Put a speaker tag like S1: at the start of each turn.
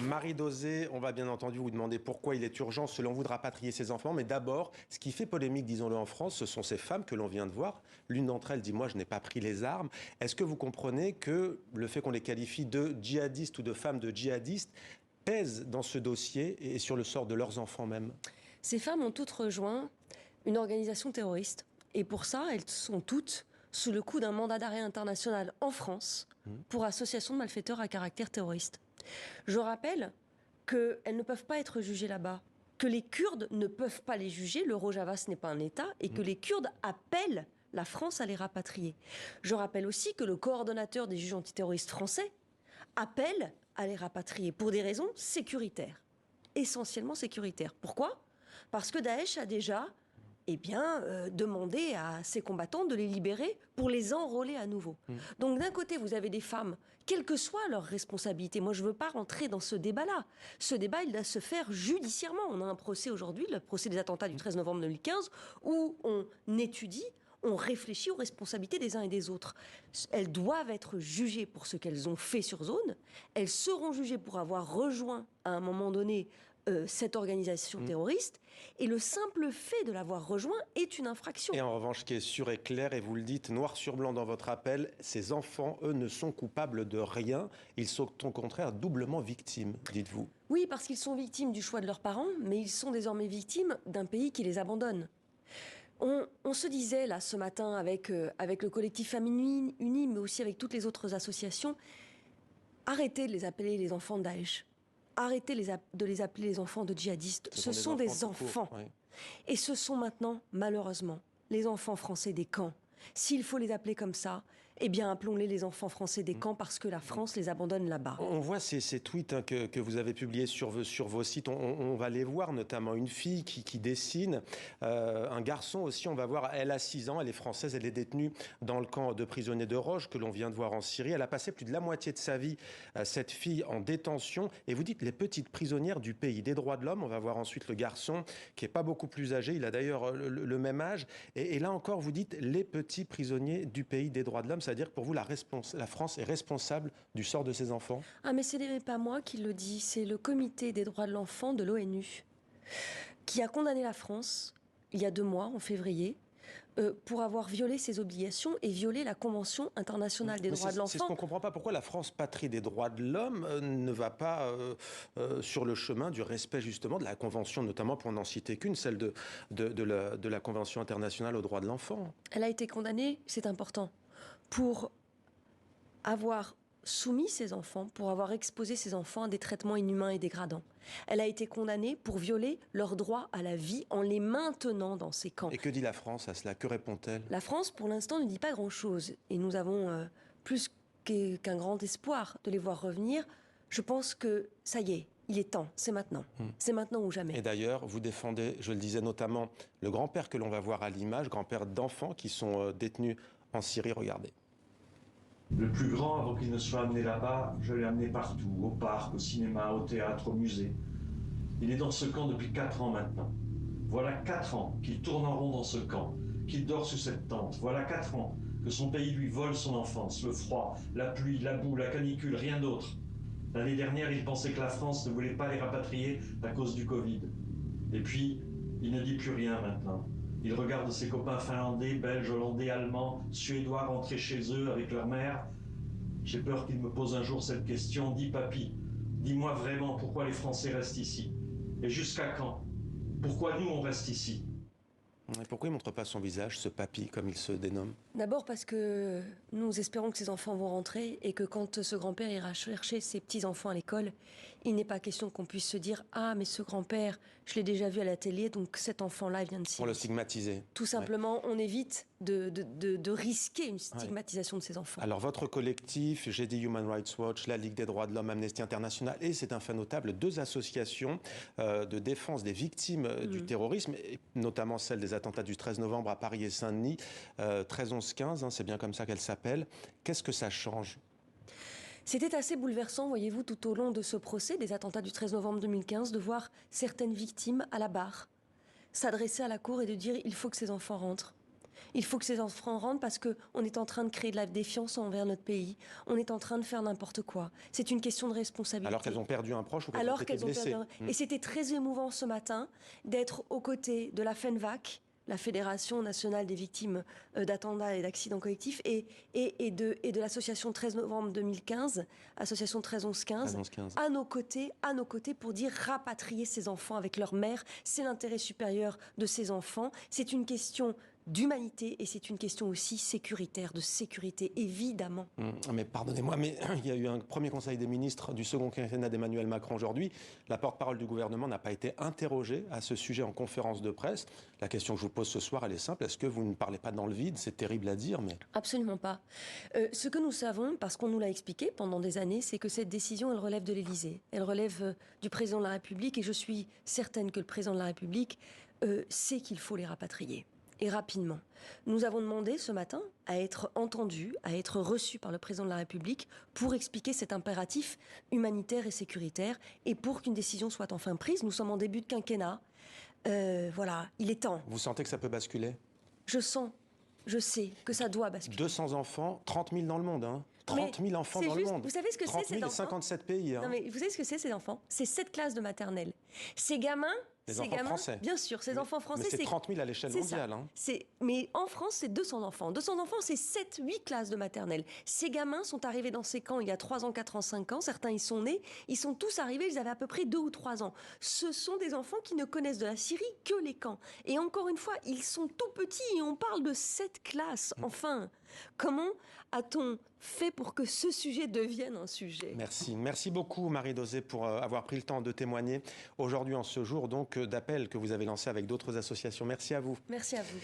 S1: Marie Dauzé, on va bien entendu vous demander pourquoi il est urgent, selon vous, de rapatrier ces enfants. Mais d'abord, ce qui fait polémique, disons-le en France, ce sont ces femmes que l'on vient de voir. L'une d'entre elles dit « moi, je n'ai pas pris les armes ». Est-ce que vous comprenez que le fait qu'on les qualifie de djihadistes ou de femmes de djihadistes pèse dans ce dossier et sur le sort de leurs enfants même?
S2: Ces femmes ont toutes rejoint une organisation terroriste. Et pour ça, elles sont toutes sous le coup d'un mandat d'arrêt international en France pour association de malfaiteurs à caractère terroriste. Je rappelle qu'elles ne peuvent pas être jugées là-bas, que les Kurdes ne peuvent pas les juger, le Rojava ce n'est pas un État, et que les Kurdes appellent la France à les rapatrier. Je rappelle aussi que le coordonnateur des juges antiterroristes français appelle à les rapatrier pour des raisons sécuritaires, essentiellement sécuritaires. Pourquoi ? Parce que Daesh a déjà demander à ces combattants de les libérer pour les enrôler à nouveau. Donc d'un côté, vous avez des femmes, quelle que soit leur responsabilité. Moi, je ne veux pas rentrer dans ce débat-là. Ce débat, il doit se faire judiciairement. On a un procès aujourd'hui, le procès des attentats du 13 novembre 2015, où on étudie, on réfléchit aux responsabilités des uns et des autres. Elles doivent être jugées pour ce qu'elles ont fait sur zone. Elles seront jugées pour avoir rejoint, à un moment donné, cette organisation terroriste, et le simple fait de l'avoir rejoint est une infraction.
S1: Et en revanche, ce qui est sûr et clair, et vous le dites noir sur blanc dans votre appel, ces enfants, eux, ne sont coupables de rien. Ils sont au contraire doublement victimes, dites-vous.
S2: Oui, parce qu'ils sont victimes du choix de leurs parents, mais ils sont désormais victimes d'un pays qui les abandonne. On se disait là ce matin avec le collectif Familles Unies, mais aussi avec toutes les autres associations, arrêtez de les appeler les enfants de Daesh. Arrêtez de les appeler les enfants de djihadistes. Ce sont des enfants. Oui. Et ce sont maintenant, malheureusement, les enfants français des camps. S'il faut les appeler comme ça, eh bien appelons-les les enfants français des camps parce que la France les abandonne là-bas.
S1: On voit ces tweets que vous avez publiés sur vos sites, on va les voir, notamment une fille qui dessine, un garçon aussi, on va voir, elle a 6 ans, elle est française, elle est détenue dans le camp de prisonniers de Roj que l'on vient de voir en Syrie. Elle a passé plus de la moitié de sa vie, cette fille, en détention. Et vous dites les petites prisonnières du pays des droits de l'homme. On va voir ensuite le garçon qui est pas beaucoup plus âgé, il a d'ailleurs le même âge. Et là encore, vous dites les petits prisonniers du pays des droits de l'homme, c'est-à-dire que pour vous, la France est responsable du sort de ses enfants?
S2: Ah, mais ce n'est pas moi qui le dis, c'est le comité des droits de l'enfant de l'ONU qui a condamné la France, il y a 2 mois, en février, pour avoir violé ses obligations et violé la Convention internationale des droits de l'enfant.
S1: C'est ce qu'on ne comprend pas. Pourquoi la France, patrie des droits de l'homme, ne va pas sur le chemin du respect justement de la Convention, notamment pour n'en citer qu'une, celle de la Convention internationale aux droits de l'enfant?
S2: Elle a été condamnée, c'est important, pour avoir soumis ses enfants, pour avoir exposé ses enfants à des traitements inhumains et dégradants. Elle a été condamnée pour violer leur droit à la vie en les maintenant dans ces camps.
S1: Et que dit la France à cela? Que répond-elle?
S2: La France, pour l'instant, ne dit pas grand-chose. Et nous avons plus qu'un grand espoir de les voir revenir. Je pense que ça y est, il est temps, c'est maintenant. C'est maintenant ou jamais.
S1: Et d'ailleurs, vous défendez, je le disais notamment, le grand-père que l'on va voir à l'image, grand-père d'enfants qui sont détenus en Syrie. Regardez.
S3: Le plus grand, avant qu'il ne soit amené là-bas, je l'ai amené partout, au parc, au cinéma, au théâtre, au musée. Il est dans ce camp depuis 4 ans maintenant. Voilà 4 ans qu'il tourne en rond dans ce camp, qu'il dort sous cette tente. Voilà 4 ans que son pays lui vole son enfance, le froid, la pluie, la boue, la canicule, rien d'autre. L'année dernière, il pensait que la France ne voulait pas les rapatrier à cause du Covid. Et puis, il ne dit plus rien maintenant. Il regarde ses copains finlandais, belges, hollandais, allemands, suédois rentrer chez eux avec leur mère. J'ai peur qu'il me pose un jour cette question. Dis papy, dis-moi vraiment pourquoi les Français restent ici. Et jusqu'à quand? Pourquoi nous on reste ici?
S1: Et pourquoi il ne montre pas son visage, ce papy, comme il se dénomme?
S2: D'abord parce que nous espérons que ces enfants vont rentrer et que quand ce grand-père ira chercher ses petits-enfants à l'école, il n'est pas question qu'on puisse se dire « Ah, mais ce grand-père, je l'ai déjà vu à la télé, donc cet enfant-là vient de Syrie. »
S1: Pour le stigmatiser.
S2: Tout simplement, on évite de risquer une stigmatisation de ces enfants.
S1: Alors, votre collectif, j'ai dit Human Rights Watch, la Ligue des droits de l'homme, Amnesty International, et c'est un fait notable, 2 associations de défense des victimes du terrorisme, et notamment celle des attentats du 13 novembre à Paris et Saint-Denis, 13-11-15, c'est bien comme ça qu'elle s'appelle. Qu'est-ce que ça change?
S2: C'était assez bouleversant, voyez-vous, tout au long de ce procès des attentats du 13 novembre 2015, de voir certaines victimes à la barre s'adresser à la cour et de dire « il faut que ces enfants rentrent ». Il faut que ces enfants rentrent parce qu'on est en train de créer de la défiance envers notre pays. On est en train de faire n'importe quoi. C'est une question de responsabilité.
S1: Alors qu'elles ont perdu un proche ou qu'elles ont été blessées.
S2: Et c'était très émouvant ce matin d'être aux côtés de la FENVAC, la Fédération nationale des victimes d'attentats et d'accidents collectifs, et de l'association 13 novembre 2015, association 13-11-15, à nos côtés pour dire rapatrier ces enfants avec leur mère. C'est l'intérêt supérieur de ces enfants. C'est une question d'humanité et c'est une question aussi sécuritaire, de sécurité, évidemment.
S1: Mais pardonnez-moi, mais il y a eu un premier conseil des ministres du second quinquennat d'Emmanuel Macron aujourd'hui. La porte-parole du gouvernement n'a pas été interrogée à ce sujet en conférence de presse. La question que je vous pose ce soir, elle est simple. Est-ce que vous ne parlez pas dans le vide? C'est terrible à dire, mais...
S2: Absolument pas. Ce que nous savons, parce qu'on nous l'a expliqué pendant des années, c'est que cette décision, elle relève de l'Élysée. Elle relève du président de la République et je suis certaine que le président de la République sait qu'il faut les rapatrier. Et rapidement. Nous avons demandé ce matin à être entendus, à être reçus par le président de la République pour expliquer cet impératif humanitaire et sécuritaire et pour qu'une décision soit enfin prise. Nous sommes en début de quinquennat. Voilà, il est temps.
S1: Vous sentez que ça peut basculer?
S2: Je sais que ça doit basculer.
S1: 200 enfants, 30 000 dans le monde, hein. 30 000 enfants dans le monde.
S2: Vous savez ce que c'est, ces enfants?
S1: 57 pays. Hein.
S2: Non, mais vous savez ce que c'est, ces enfants? C'est 7 classes de maternelle. Ces gamins...
S1: Les enfants français.
S2: Bien sûr, ces enfants français,
S1: c'est 30 000 à l'échelle mondiale. Hein.
S2: Mais en France, c'est 200 enfants. 200 enfants, c'est 7-8 classes de maternelle. Ces gamins sont arrivés dans ces camps il y a 3 ans, 4 ans, 5 ans. Certains y sont nés. Ils sont tous arrivés, ils avaient à peu près 2 ou 3 ans. Ce sont des enfants qui ne connaissent de la Syrie que les camps. Et encore une fois, ils sont tout petits et on parle de 7 classes. Enfin, comment a-t-on fait pour que ce sujet devienne un sujet?
S1: Merci. Merci beaucoup, Marie Dauzé, pour avoir pris le temps de témoigner aujourd'hui en ce jour donc d'appel que vous avez lancé avec d'autres associations. Merci à vous.
S2: Merci à vous.